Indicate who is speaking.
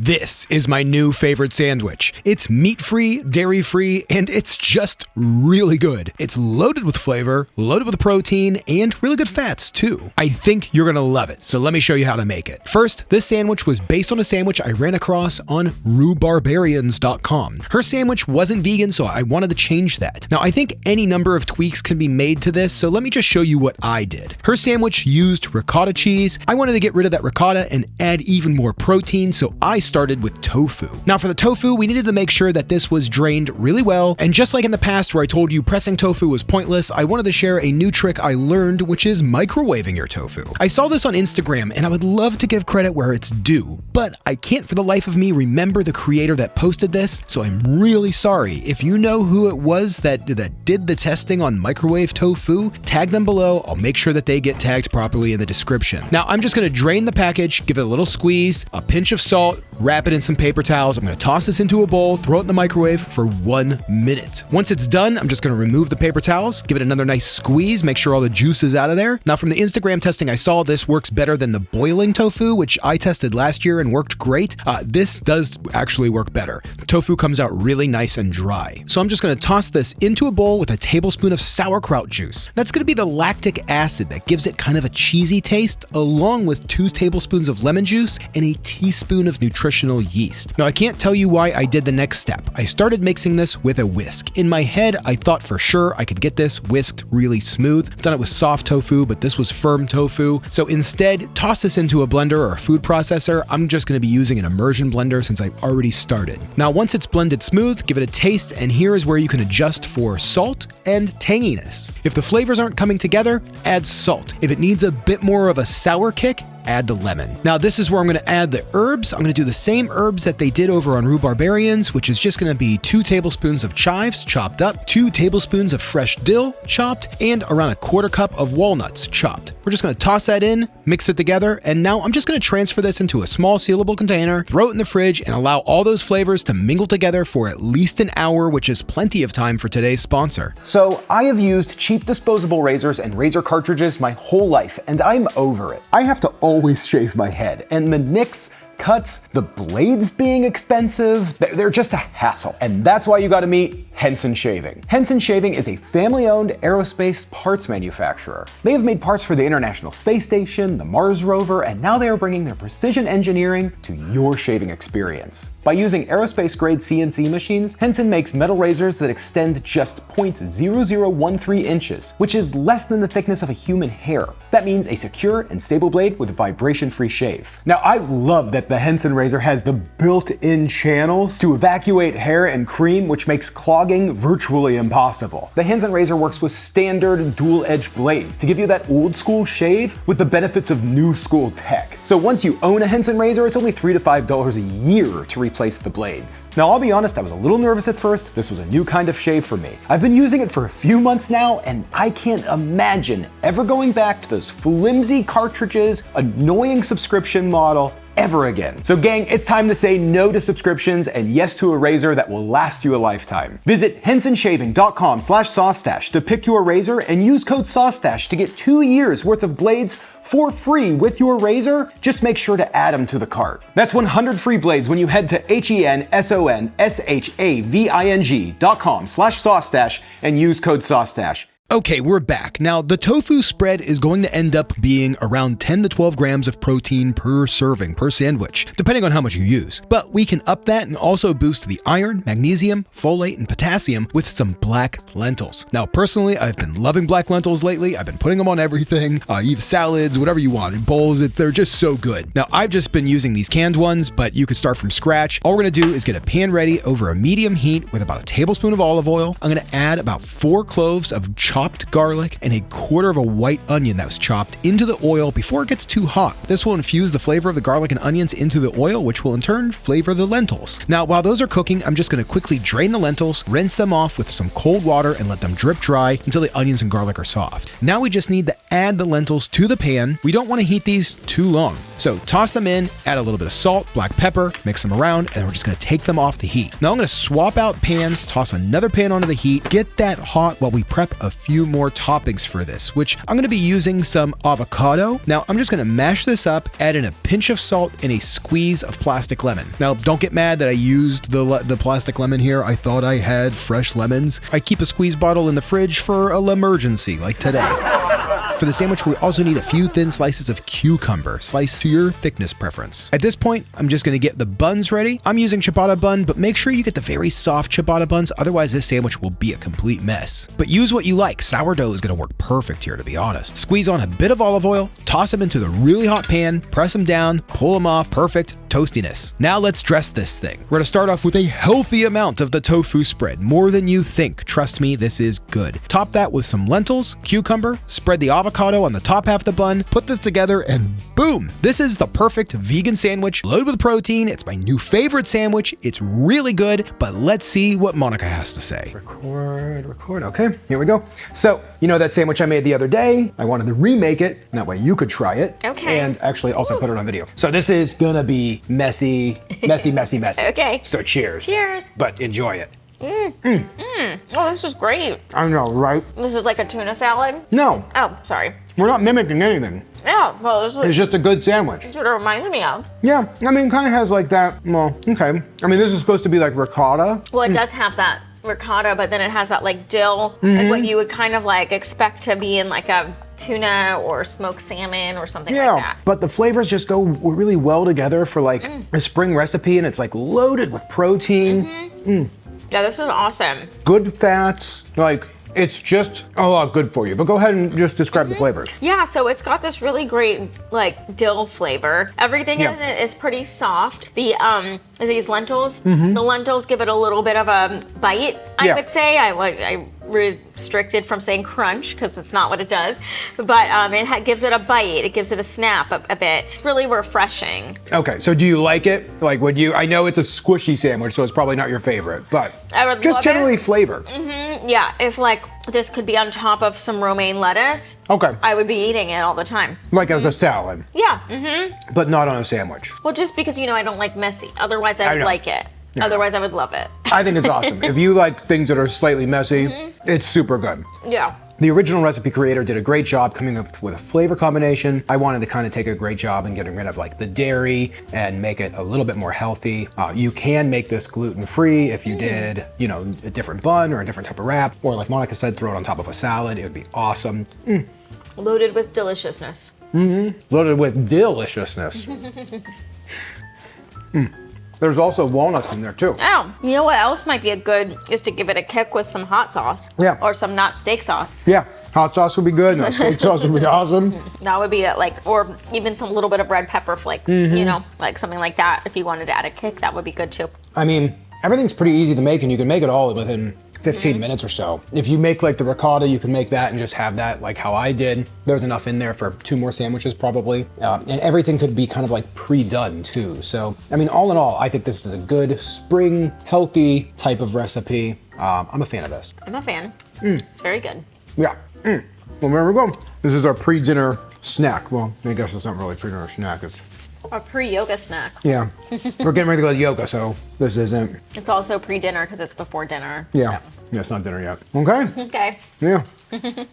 Speaker 1: This is my new favorite sandwich. It's meat-free, dairy-free, and it's just really good. It's loaded with flavor, loaded with protein, and really good fats too. I think you're gonna love it, so let me show you how to make it. First, this sandwich was based on a sandwich I ran across on rubarbarians.com. Her sandwich wasn't vegan, so I wanted to change that. Now, I think any number of tweaks can be made to this, so let me just show you what I did. Her sandwich used ricotta cheese. I wanted to get rid of that ricotta and add even more protein, so I started with tofu. Now for the tofu, we needed to make sure that this was drained really well, and just like in the past where I told you pressing tofu was pointless, I wanted to share a new trick I learned, which is microwaving your tofu. I saw this on Instagram and I would love to give credit where it's due, but I can't for the life of me remember the creator that posted this, so I'm really sorry. If you know who it was that did the testing on microwave tofu, tag them below. I'll make sure that they get tagged properly in the description. Now I'm just gonna drain the package, give it a little squeeze, a pinch of salt, wrap it in some paper towels. I'm gonna toss this into a bowl, throw it in the microwave for 1 minute. Once it's done, I'm just gonna remove the paper towels, give it another nice squeeze, make sure all the juice is out of there. Now from the Instagram testing I saw, this works better than the boiling tofu, which I tested last year and worked great. This does actually work better. The tofu comes out really nice and dry. So I'm just gonna toss this into a bowl with a tablespoon of sauerkraut juice. That's gonna be the lactic acid that gives it kind of a cheesy taste, along with 2 tablespoons of lemon juice and a teaspoon of nutritional yeast. Now I can't tell you why I did the next step. I started mixing this with a whisk. In my head, I thought for sure I could get this whisked really smooth. I've done it with soft tofu, but this was firm tofu. So instead, toss this into a blender or a food processor. I'm just gonna be using an immersion blender since I've already started. Now once it's blended smooth, give it a taste, and here is where you can adjust for salt and tanginess. If the flavors aren't coming together, add salt. If it needs a bit more of a sour kick, add the lemon. Now this is where I'm going to add the herbs. I'm going to do the same herbs that they did over on Rubarbarians, which is just going to be 2 tablespoons of chives chopped up, 2 tablespoons of fresh dill chopped, and around a 1/4 cup of walnuts chopped. We're just going to toss that in, mix it together, and now I'm just going to transfer this into a small sealable container, throw it in the fridge, and allow all those flavors to mingle together for at least an hour, which is plenty of time for today's sponsor.
Speaker 2: So I have used cheap disposable razors and razor cartridges my whole life, and I'm over it. I have to always shave my head, and the nicks, cuts, the blades being expensive, they're just a hassle. And that's why you gotta meet Henson Shaving. Henson Shaving is a family-owned aerospace parts manufacturer. They have made parts for the International Space Station, the Mars rover, and now they are bringing their precision engineering to your shaving experience. By using aerospace-grade CNC machines, Henson makes metal razors that extend just 0.0013 inches, which is less than the thickness of a human hair. That means a secure and stable blade with a vibration-free shave. Now, I love that the Henson razor has the built-in channels to evacuate hair and cream, which makes clogging virtually impossible. The Henson razor works with standard dual-edge blades to give you that old-school shave with the benefits of new-school tech. So once you own a Henson razor, it's only $3 to $5 a year to replace the blades. Now, I'll be honest, I was a little nervous at first. This was a new kind of shave for me. I've been using it for a few months now, and I can't imagine ever going back to those flimsy cartridges, annoying subscription model, ever again. So gang, it's time to say no to subscriptions and yes to a razor that will last you a lifetime. Visit hensonshaving.com/Saucestache to pick your razor and use code Saucestache to get 2 years worth of blades for free with your razor. Just make sure to add them to the cart. That's 100 free blades when you head to hensonshaving.com/Saucestache and use code Saucestache.
Speaker 1: Okay, we're back. Now, the tofu spread is going to end up being around 10 to 12 grams of protein per serving, per sandwich, depending on how much you use. But we can up that and also boost the iron, magnesium, folate, and potassium with some black lentils. Now, personally, I've been loving black lentils lately. I've been putting them on everything, eat salads, whatever you want, in bowls. They're just so good. Now, I've just been using these canned ones, but you could start from scratch. All we're gonna do is get a pan ready over a medium heat with about a tablespoon of olive oil. I'm gonna add about 4 cloves of chopped garlic and a 1/4 of a white onion that was chopped into the oil before it gets too hot. This will infuse the flavor of the garlic and onions into the oil, which will in turn flavor the lentils. Now, while those are cooking, I'm just going to quickly drain the lentils, rinse them off with some cold water, and let them drip dry until the onions and garlic are soft. Now we just need to add the lentils to the pan. We don't want to heat these too long. So toss them in, add a little bit of salt, black pepper, mix them around, and we're just going to take them off the heat. Now I'm going to swap out pans, toss another pan onto the heat, get that hot while we prep a few few more toppings for this, which I'm gonna be using some avocado. Now, I'm just gonna mash this up, add in a pinch of salt and a squeeze of plastic lemon. Now, don't get mad that I used the plastic lemon here. I thought I had fresh lemons. I keep a squeeze bottle in the fridge for an emergency, like today. For the sandwich, we also need a few thin slices of cucumber, sliced to your thickness preference. At this point, I'm just gonna get the buns ready. I'm using ciabatta bun, but make sure you get the very soft ciabatta buns, otherwise this sandwich will be a complete mess. But use what you like. Sourdough is gonna work perfect here, to be honest. Squeeze on a bit of olive oil, toss them into the really hot pan, press them down, pull them off, perfect toastiness. Now let's dress this thing. We're gonna start off with a healthy amount of the tofu spread, more than you think. Trust me, this is good. Top that with some lentils, cucumber, spread the avocado on the top half of the bun, put this together, and boom! This is the perfect vegan sandwich, loaded with protein. It's my new favorite sandwich. It's really good, but let's see what Monica has to say. Record, okay, here we go. So, you know that sandwich I made the other day? I wanted to remake it, and that way you could try it.
Speaker 3: Okay.
Speaker 1: And actually also put it on video. So this is gonna be messy.
Speaker 3: Okay.
Speaker 1: So cheers.
Speaker 3: Cheers.
Speaker 1: But enjoy it.
Speaker 3: Oh, this is great.
Speaker 1: I know, right?
Speaker 3: This is like a tuna salad?
Speaker 1: No,
Speaker 3: Oh, sorry.
Speaker 1: we're not mimicking anything.
Speaker 3: Yeah, well, this
Speaker 1: It's
Speaker 3: is
Speaker 1: just a good sandwich.
Speaker 3: what it reminds me of.
Speaker 1: Yeah, I mean, it kind of has like that, well, okay. I mean, this is supposed to be like ricotta.
Speaker 3: Well, it does have that ricotta, but then it has that like dill, like what you would kind of like expect to be in like a tuna or smoked salmon or something like that.
Speaker 1: But the flavors just go really well together for like a spring recipe, and it's like loaded with protein.
Speaker 3: Yeah, this is awesome.
Speaker 1: Good fats, like it's just a lot good for you. But go ahead and just describe the flavors.
Speaker 3: Yeah, so it's got this really great like dill flavor. Everything
Speaker 1: Yeah.
Speaker 3: in it is pretty soft. The these lentils, the lentils give it a little bit of a bite, I would say. I restricted from saying crunch because it's not what it does, but gives it a bite. It gives it a snap a bit. It's really refreshing.
Speaker 1: Okay, so do you like it? Like, would you? I know it's a squishy sandwich, so it's probably not your favorite, but
Speaker 3: I would
Speaker 1: just
Speaker 3: love
Speaker 1: generally
Speaker 3: it.
Speaker 1: flavored.
Speaker 3: Yeah, if like this could be on top of some romaine lettuce,
Speaker 1: Okay,
Speaker 3: I would be eating it all the time.
Speaker 1: like as a salad,
Speaker 3: Yeah,
Speaker 1: but not on a sandwich.
Speaker 3: Well, just because I don't like messy. Otherwise, I
Speaker 1: I
Speaker 3: would
Speaker 1: know.
Speaker 3: like it.
Speaker 1: Yeah.
Speaker 3: Otherwise, I would love it.
Speaker 1: I think it's awesome. If you like things that are slightly messy, it's super good.
Speaker 3: Yeah.
Speaker 1: The original recipe creator did a great job coming up with a flavor combination. I wanted to kind of take a great job in getting rid of like the dairy and make it a little bit more healthy. You can make this gluten-free if you did, a different bun or a different type of wrap, or like Monica said, throw it on top of a salad. It would be awesome.
Speaker 3: Loaded with deliciousness.
Speaker 1: Loaded with deliciousness. There's also walnuts in there too.
Speaker 3: Oh, you know what else might be is to give it a kick with some hot sauce.
Speaker 1: Yeah.
Speaker 3: Or some not steak sauce.
Speaker 1: Yeah, hot sauce would be good. No, steak sauce would be awesome.
Speaker 3: That would be or even some little bit of red pepper flake, like something like that. If you wanted to add a kick, that would be good too.
Speaker 1: I mean, everything's pretty easy to make, and you can make it all within 15 minutes or so. If you make like the ricotta, you can make that and just have that like how I did. There's enough in there for 2 more sandwiches probably. And everything could be kind of like pre-done too. So, I mean, all in all, I think this is a good spring, healthy type of recipe. I'm a fan of this.
Speaker 3: I'm a fan. It's very good.
Speaker 1: Yeah. Well, there we go. This is our pre-dinner snack. Well, I guess it's not really pre-dinner snack. It's
Speaker 3: A pre-yoga snack.
Speaker 1: Yeah. We're getting ready to go to yoga, so this isn't.
Speaker 3: It's also pre-dinner because it's before dinner.
Speaker 1: Yeah. Yeah, it's not dinner yet. Okay.
Speaker 3: So. Okay.
Speaker 1: Yeah.